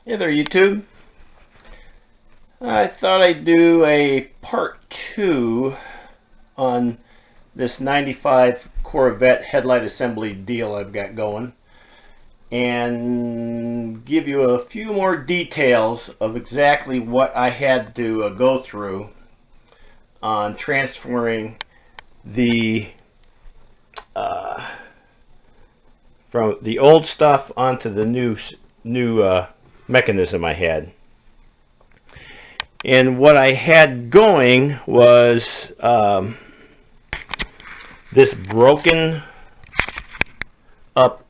Hey there, YouTube. I thought I'd do a part 2 on this 95 Corvette headlight assembly deal I've got going, and give you a few more details of exactly what I had to go through on transferring the from the old stuff onto the new mechanism I had. And what I had going was this broken up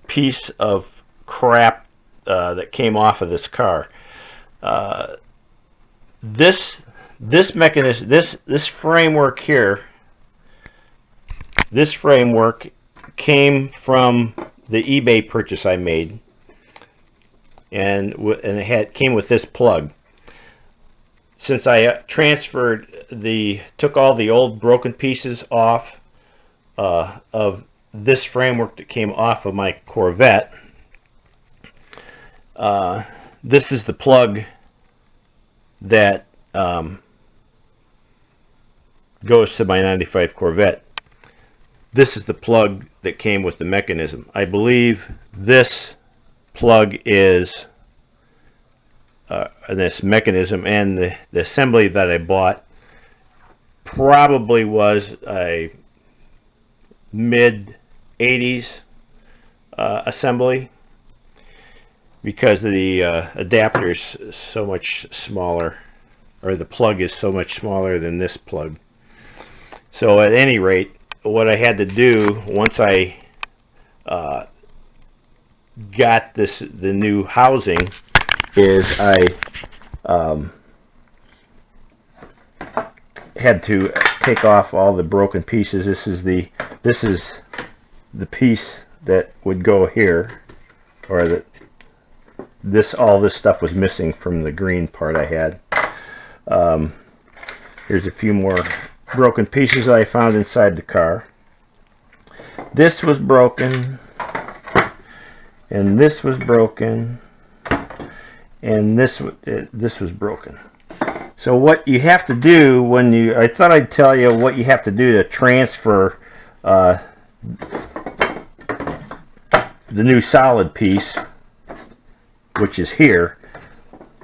piece of crap that came off of this car. This mechanism, this framework here, this framework came from the eBay purchase I made, and it came with this plug. Since I took all the old broken pieces off of this framework that came off of my Corvette, this is the plug that goes to my 95 Corvette. This is the plug that came with the mechanism. I believe this plug is this mechanism, and the assembly that I bought probably was a mid 80s assembly, because the adapter is so much smaller, or the plug is so much smaller than this plug. So at any rate, what I had to do once I got the new housing is I had to take off all the broken pieces. This is the piece that would go here, or that all this stuff was missing from the green part I had. Here's a few more broken pieces that I found inside the car. This was broken, and this was broken, and this was broken. So what you have to do I thought I'd tell you what you have to do to transfer the new solid piece, which is here.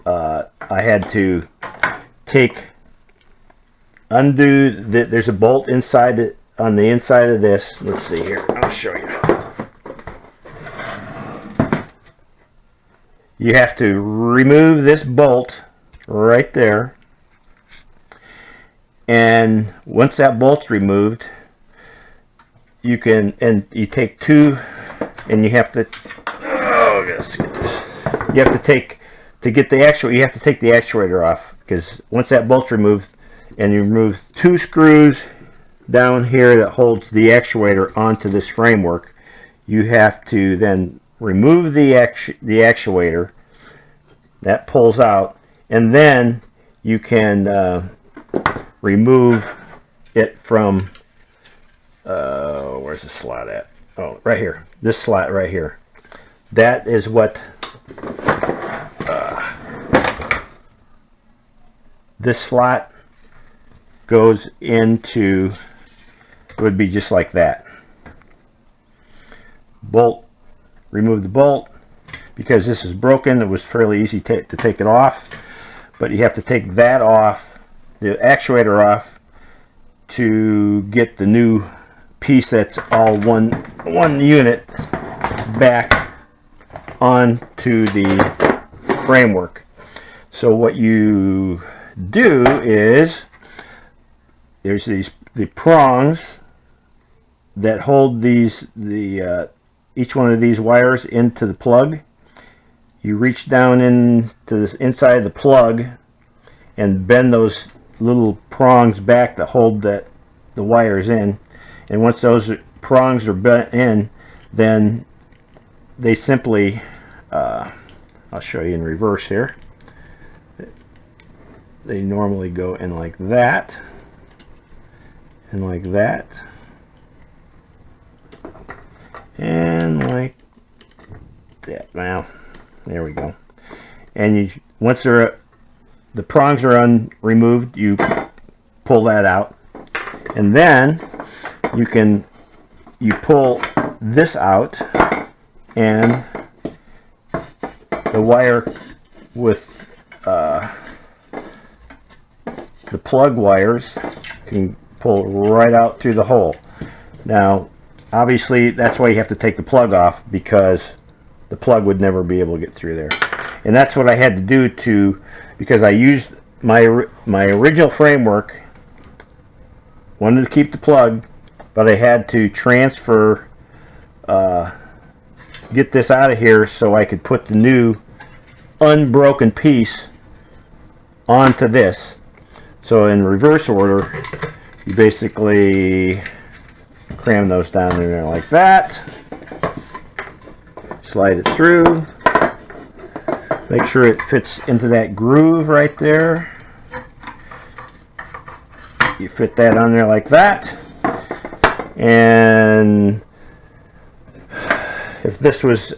I had to undo there's a bolt inside it, on the inside of this. Let's see here, I'll show you. You have to remove this bolt right there, and once that bolt's removed, you take two, and you have to, let's get this. You have to take the actuator off, because once that bolt's removed, and you remove two screws down here that holds the actuator onto this framework, you have to then remove the actuator. That pulls out, and then you can remove it from where's the slot at? Oh, right here. This slot right here. That is what this slot goes into. It would be just like that. Bolt, remove the bolt. Because this is broken, it was fairly easy to take it off, but you have to take that off, the actuator off, to get the new piece that's all one unit back onto the framework. So what you do is, there's the prongs that hold each one of these wires into the plug. You reach down into this inside the plug and bend those little prongs back that hold the wires in, and once those prongs are bent in, then they simply I'll show you in reverse here. They normally go in like that and like that and like that. Now there we go. and once the prongs are removed, you pull that out, and then you pull this out, and the wire with the plug wires can pull right out through the hole. Now obviously that's why you have to take the plug off, because the plug would never be able to get through there. And that's what I had to do because I used my original framework, wanted to keep the plug, but I had to transfer, get this out of here so I could put the new unbroken piece onto this. So in reverse order, you basically cram those down in there like that, slide it through, make sure it fits into that groove right there. You fit that on there like that, and if this was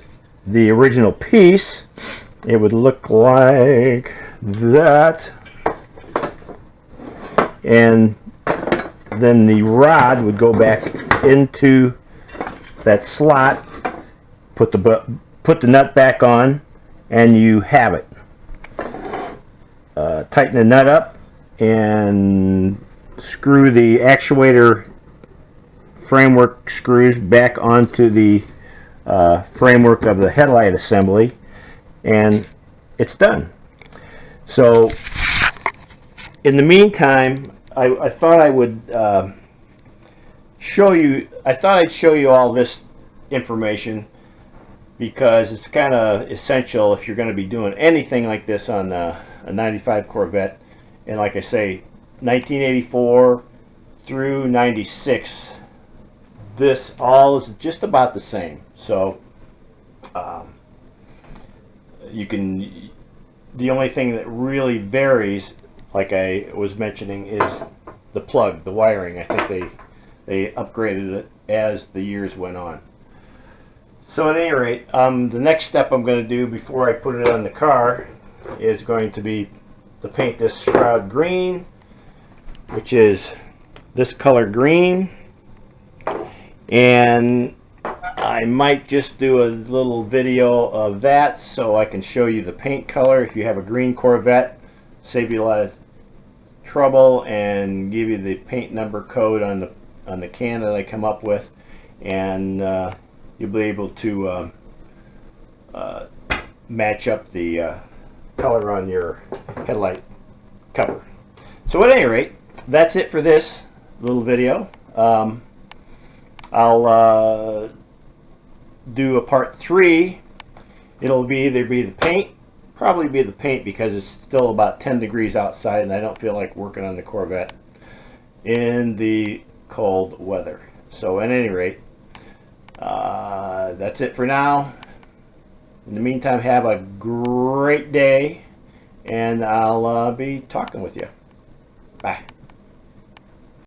the original piece, it would look like that, and then the rod would go back into that slot, put the nut back on, and you have it. Tighten the nut up and screw the actuator framework screws back onto the framework of the headlight assembly, and it's done. So in the meantime, I thought I would show you, I'd show you all this information, because it's kind of essential if you're going to be doing anything like this on a 95 Corvette. And like I say, 1984 through 96, this all is just about the same. So you can, the only thing that really varies, like I was mentioning, is the plug, the wiring. I think they upgraded it as the years went on. So at any rate, the next step I'm going to do before I put it on the car is going to be to paint this shroud green, which is this color green, and I might just do a little video of that so I can show you the paint color. If you have a green Corvette, save you a lot of trouble and give you the paint number code on the can that I come up with, and you'll be able to match up the color on your headlight cover. So at any rate, that's it for this little video. I'll do a part 3. It'll either be the paint, probably be the paint, because it's still about 10 degrees outside and I don't feel like working on the Corvette in the cold weather. So at any rate, that's it for now. In the meantime, have a great day, and I'll be talking with you. Bye.